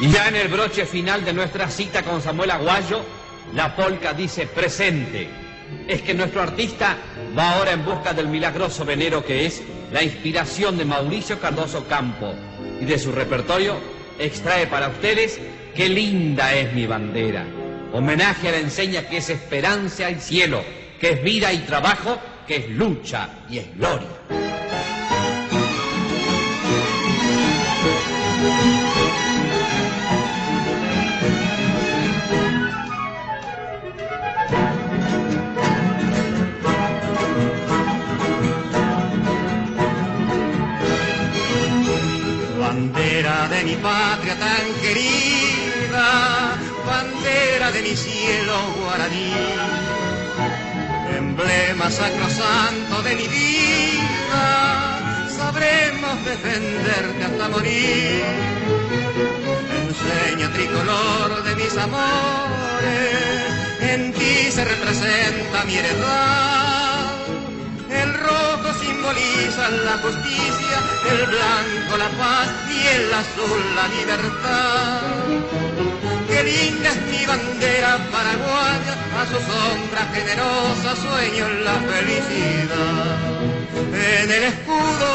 Y ya en el broche final de nuestra cita con Samuel Aguayo, la polca dice presente. Es que nuestro artista va ahora en busca del milagroso venero que es la inspiración de Mauricio Cardoso Campo. Y de su repertorio extrae para ustedes Qué linda es mi bandera. Homenaje a la enseña que es esperanza y cielo, que es vida y trabajo, que es lucha y es gloria. Bandera de mi patria tan querida, bandera de mi cielo guaraní, emblema sacrosanto de mi vida, sabremos defenderte hasta morir. Enseña tricolor de mis amores, en ti se representa mi heredad. El rojo simboliza la justicia, el blanco la paz y el azul la libertad. Qué linda es mi bandera paraguaya, a su sombra generosa sueño la felicidad. En el escudo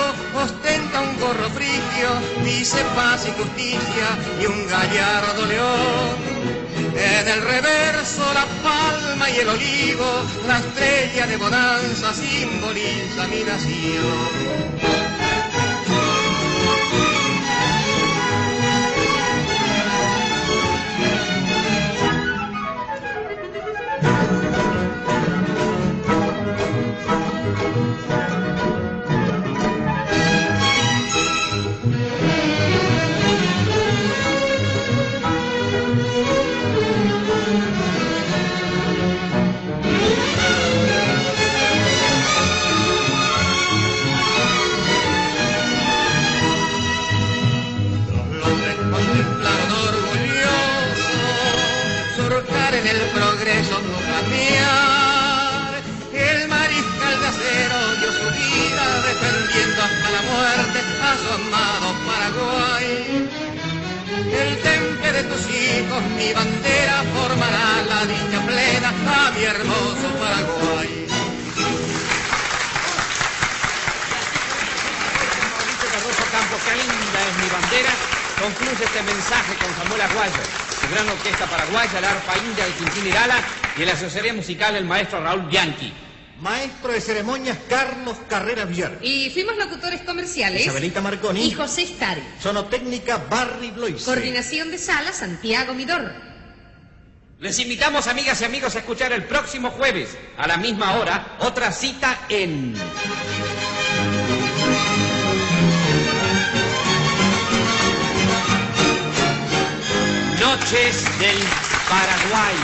ostenta un gorro frigio, dice paz y justicia y un gallardo león. En el reverso la palma y el olivo, la estrella de bonanza simboliza mi nación. En el progreso tu caminar, el mariscal de acero dio su vida defendiendo hasta la muerte a su amado Paraguay. El temple de tus hijos, mi bandera, formará la dicha plena a mi hermoso Paraguay. Mauricio Cardoso Campo, qué linda es mi bandera. Concluye este mensaje con Samuel Aguayo, su gran orquesta paraguaya, la arpa india de Quintín Irala y en la asesoría musical el maestro Raúl Bianchi. Maestro de ceremonias Carlos Carrera Villar. Y fuimos locutores comerciales Isabelita Marconi. y José Stari. Sonotécnica Barry Bloise. Coordinación de sala Santiago Midor. Les invitamos, amigas y amigos, a escuchar el próximo jueves, a la misma hora, otra cita en... Noches del Paraguay.